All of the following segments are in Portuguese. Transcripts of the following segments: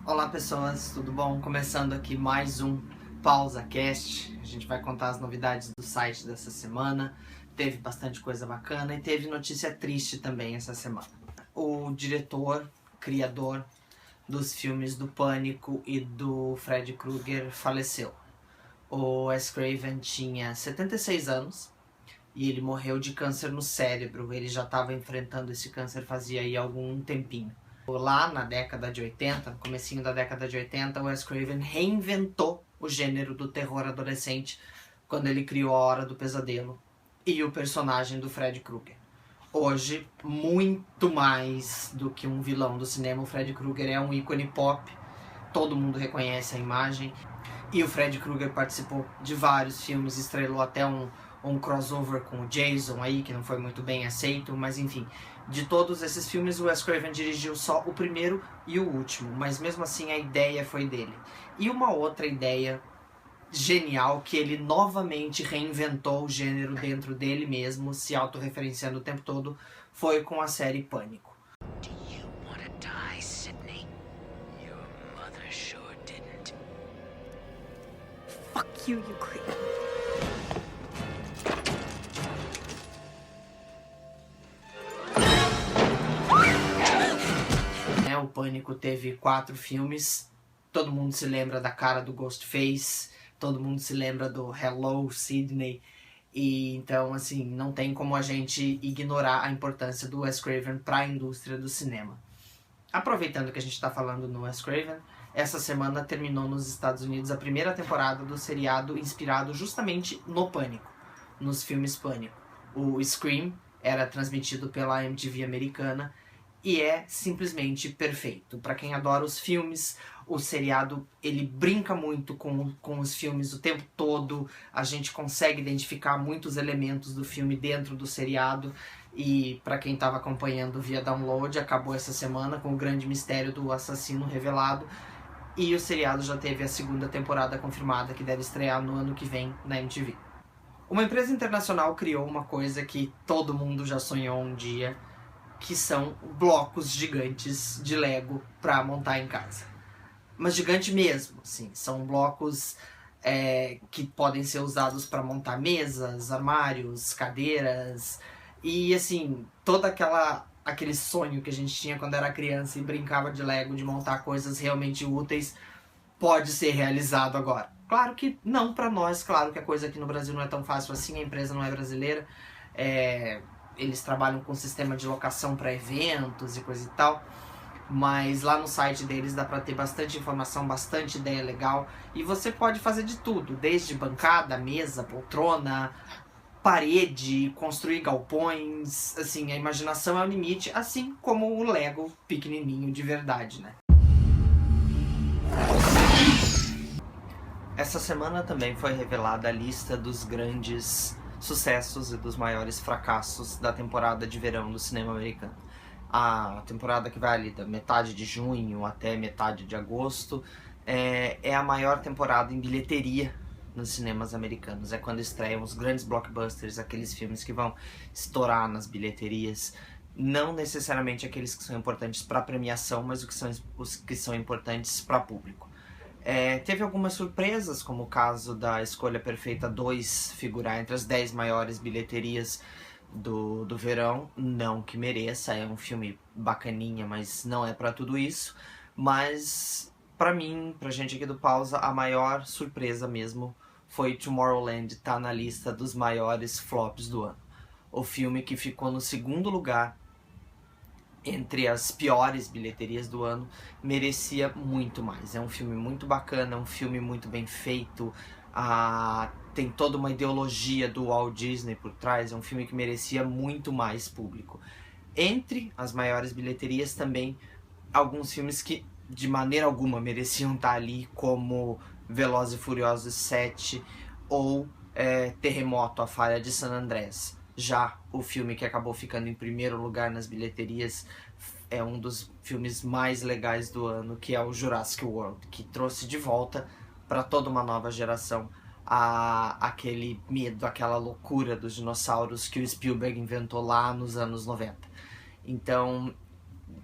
Olá pessoas, tudo bom? Começando aqui mais um PausaCast. A gente vai contar as novidades do site dessa semana. Teve bastante coisa bacana e teve notícia triste também essa semana. O diretor, criador dos filmes do Pânico e do Freddy Krueger faleceu. O Wes Craven tinha 76 anos e ele morreu de câncer no cérebro. Ele já estava enfrentando esse câncer fazia aí algum tempinho. Lá na década de 80, no comecinho da década de 80, o Wes Craven reinventou o gênero do terror adolescente quando ele criou A Hora do Pesadelo e o personagem do Freddy Krueger. Hoje, muito mais do que um vilão do cinema, o Freddy Krueger é um ícone pop, todo mundo reconhece a imagem. E o Freddy Krueger participou de vários filmes, estrelou até um crossover com o Jason aí, que não foi muito bem aceito, mas enfim. De todos esses filmes, o Wes Craven dirigiu só o primeiro e o último, mas mesmo assim a ideia foi dele. E uma outra ideia genial, que ele novamente reinventou o gênero dentro dele mesmo, se autorreferenciando o tempo todo, foi com a série Pânico. Fuck you, you creep. O Pânico teve 4 filmes, todo mundo se lembra da cara do Ghostface, todo mundo se lembra do Hello, Sidney, e então assim, não tem como a gente ignorar a importância do Wes Craven para a indústria do cinema. Aproveitando que a gente está falando no Wes Craven, essa semana terminou nos Estados Unidos a primeira temporada do seriado inspirado justamente no Pânico, nos filmes Pânico. O Scream era transmitido pela MTV americana e é simplesmente perfeito. Para quem adora os filmes, o seriado ele brinca muito com os filmes o tempo todo, a gente consegue identificar muitos elementos do filme dentro do seriado. E para quem estava acompanhando via download, acabou essa semana com o grande mistério do assassino revelado. E o seriado já teve a segunda temporada confirmada, que deve estrear no ano que vem na MTV. Uma empresa internacional criou uma coisa que todo mundo já sonhou um dia, que são blocos gigantes de Lego para montar em casa. Mas gigante mesmo, assim, são blocos que podem ser usados para montar mesas, armários, cadeiras. E assim, todo aquele sonho que a gente tinha quando era criança e brincava de Lego, de montar coisas realmente úteis, pode ser realizado agora. Claro que não para nós, claro que a coisa aqui no Brasil não é tão fácil assim, a empresa não é brasileira. Eles trabalham com sistema de locação para eventos e coisa e tal. Mas lá no site deles dá para ter bastante informação, bastante ideia legal. E você pode fazer de tudo, desde bancada, mesa, poltrona, parede, construir galpões, assim, a imaginação é o limite, assim como o Lego pequenininho de verdade, né? Essa semana também foi revelada a lista dos grandes sucessos e dos maiores fracassos da temporada de verão do cinema americano. A temporada que vai ali da metade de junho até metade de agosto é a maior temporada em bilheteria nos cinemas americanos. É quando estreiam os grandes blockbusters, aqueles filmes que vão estourar nas bilheterias. Não necessariamente aqueles que são importantes para premiação, mas os que são importantes para público. Teve algumas surpresas, como o caso da Escolha Perfeita 2 figurar entre as 10 maiores bilheterias do verão. Não que mereça, é um filme bacaninha, mas não é pra tudo isso. Mas pra mim, pra gente aqui do Pausa, a maior surpresa mesmo foi Tomorrowland estar na lista dos maiores flops do ano. O filme que ficou no segundo lugar entre as piores bilheterias do ano merecia muito mais. É um filme muito bacana, é um filme muito bem feito, tem toda uma ideologia do Walt Disney por trás, é um filme que merecia muito mais público. Entre as maiores bilheterias também, alguns filmes que de maneira alguma mereciam estar ali, como Velozes e Furiosos 7 ou Terremoto, A Falha de San Andrés. Já o filme que acabou ficando em primeiro lugar nas bilheterias é um dos filmes mais legais do ano, que é o Jurassic World, que trouxe de volta para toda uma nova geração aquele medo, aquela loucura dos dinossauros que o Spielberg inventou lá nos anos 90. Então,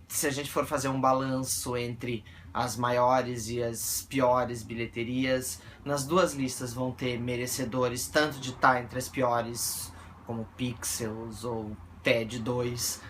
se a gente for fazer um balanço entre as maiores e as piores bilheterias, nas duas listas vão ter merecedores tanto de estar entre as piores, como Pixels ou Ted 2,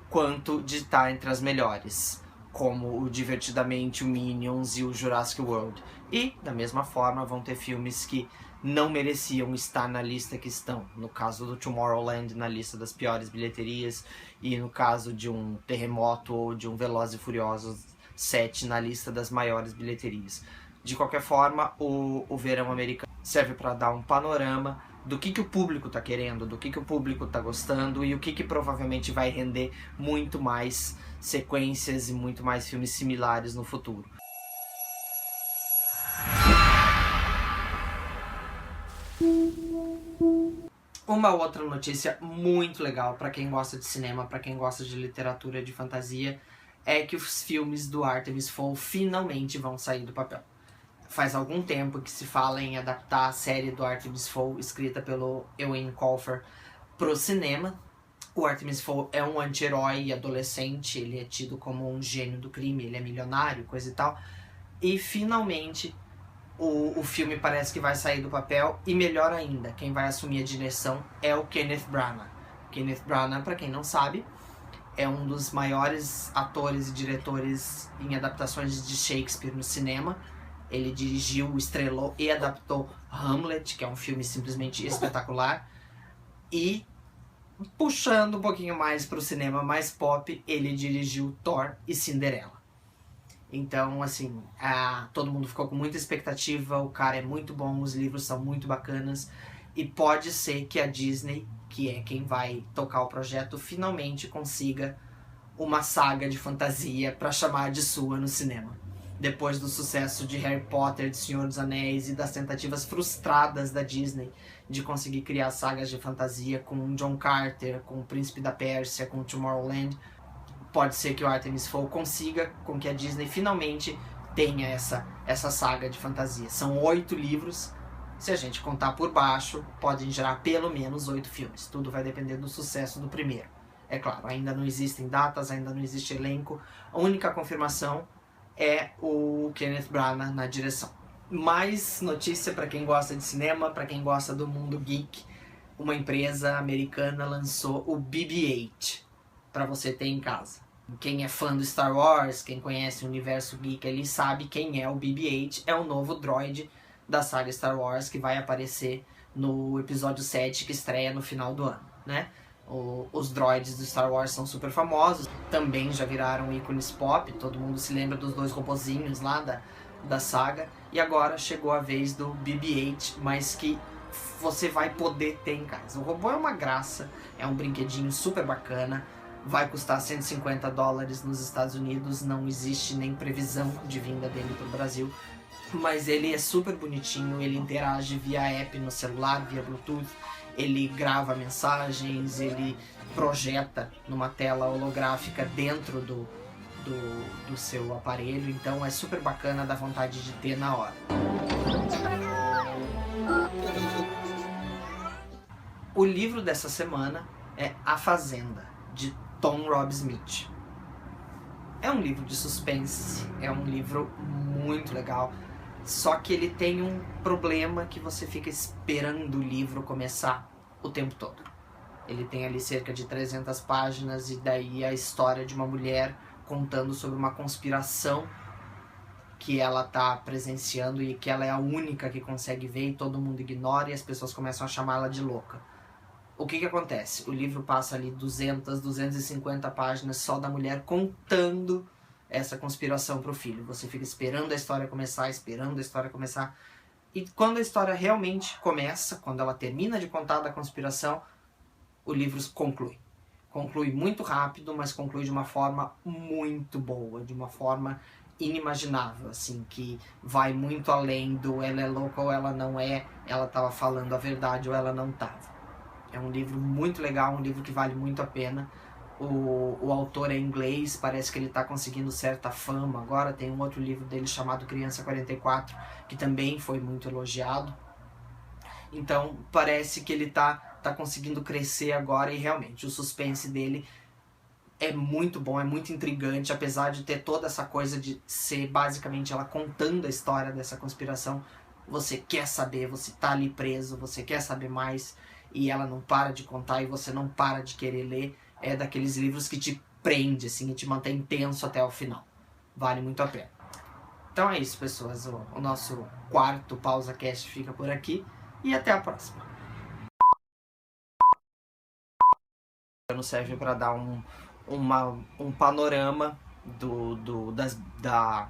quanto de estar entre as melhores, como o Divertidamente, o Minions e o Jurassic World. E, da mesma forma, vão ter filmes que não mereciam estar na lista que estão. No caso do Tomorrowland, na lista das piores bilheterias, e no caso de um Terremoto ou de um Velozes e Furiosos 7 na lista das maiores bilheterias. De qualquer forma, o verão americano serve para dar um panorama do que o público está querendo, do que o público está gostando e o que provavelmente vai render muito mais sequências e muito mais filmes similares no futuro. Uma outra notícia muito legal para quem gosta de cinema, para quem gosta de literatura de fantasia, é que os filmes do Artemis Fowl finalmente vão sair do papel. Faz algum tempo que se fala em adaptar a série do Artemis Fowl, escrita pelo Ewan Colfer, pro cinema. O Artemis Fowl é um anti-herói adolescente, ele é tido como um gênio do crime, ele é milionário, coisa e tal. E finalmente o filme parece que vai sair do papel, e melhor ainda, quem vai assumir a direção é o Kenneth Branagh. Kenneth Branagh, para quem não sabe, é um dos maiores atores e diretores em adaptações de Shakespeare no cinema. Ele dirigiu, estrelou e adaptou Hamlet, que é um filme simplesmente espetacular. E, puxando um pouquinho mais para o cinema mais pop, ele dirigiu Thor e Cinderela. Então, assim, todo mundo ficou com muita expectativa, o cara é muito bom, os livros são muito bacanas, e pode ser que a Disney, que é quem vai tocar o projeto, finalmente consiga uma saga de fantasia para chamar de sua no cinema. Depois do sucesso de Harry Potter, de Senhor dos Anéis e das tentativas frustradas da Disney de conseguir criar sagas de fantasia com John Carter, com o Príncipe da Pérsia, com Tomorrowland, pode ser que o Artemis Fowl consiga com que a Disney finalmente tenha essa saga de fantasia. São 8 livros, se a gente contar por baixo, podem gerar pelo menos 8 filmes. Tudo vai depender do sucesso do primeiro. É claro, ainda não existem datas, ainda não existe elenco. A única confirmação é o Kenneth Branagh na direção. Mais notícia para quem gosta de cinema, para quem gosta do mundo geek. Uma empresa americana lançou o BB-8 para você ter em casa. Quem é fã do Star Wars, quem conhece o universo geek ali, sabe quem é o BB-8. É o novo droid da saga Star Wars que vai aparecer no episódio 7, que estreia no final do ano, né? Os droids do Star Wars são super famosos, também já viraram ícones pop, todo mundo se lembra dos 2 robozinhos lá da saga, e agora chegou a vez do BB-8, mas que você vai poder ter em casa. O robô é uma graça, é um brinquedinho super bacana, vai custar $150 nos Estados Unidos, não existe nem previsão de vinda dele para o Brasil, mas ele é super bonitinho, ele interage via app no celular, via Bluetooth, ele grava mensagens, ele projeta numa tela holográfica dentro do seu aparelho, então é super bacana, dá vontade de ter na hora. O livro dessa semana é A Fazenda, de Tom Robb-Smith. É um livro de suspense, é um livro muito legal, só que ele tem um problema que você fica esperando o livro começar o tempo todo. Ele tem ali cerca de 300 páginas e daí a história de uma mulher contando sobre uma conspiração que ela está presenciando e que ela é a única que consegue ver e todo mundo ignora e as pessoas começam a chamá-la de louca. O que acontece? O livro passa ali 200, 250 páginas só da mulher contando essa conspiração pro filho. Você fica esperando a história começar, e quando a história realmente começa, quando ela termina de contar da conspiração, o livro conclui. Conclui muito rápido, mas conclui de uma forma muito boa, de uma forma inimaginável, assim, que vai muito além do ela é louca ou ela não é, ela estava falando a verdade ou ela não estava. É um livro muito legal, um livro que vale muito a pena. O autor é inglês, parece que ele está conseguindo certa fama agora. Tem um outro livro dele chamado Criança 44, que também foi muito elogiado. Então parece que ele tá conseguindo crescer agora, e realmente o suspense dele é muito bom, é muito intrigante, apesar de ter toda essa coisa de ser basicamente ela contando a história dessa conspiração. Você quer saber, você tá ali preso, você quer saber mais, e ela não para de contar e você não para de querer ler. É daqueles livros que te prende, assim, e te mantém tenso até o final. Vale muito a pena. Então é isso, pessoas. O nosso quarto PausaCast fica por aqui, e até a próxima. Serve para dar um panorama da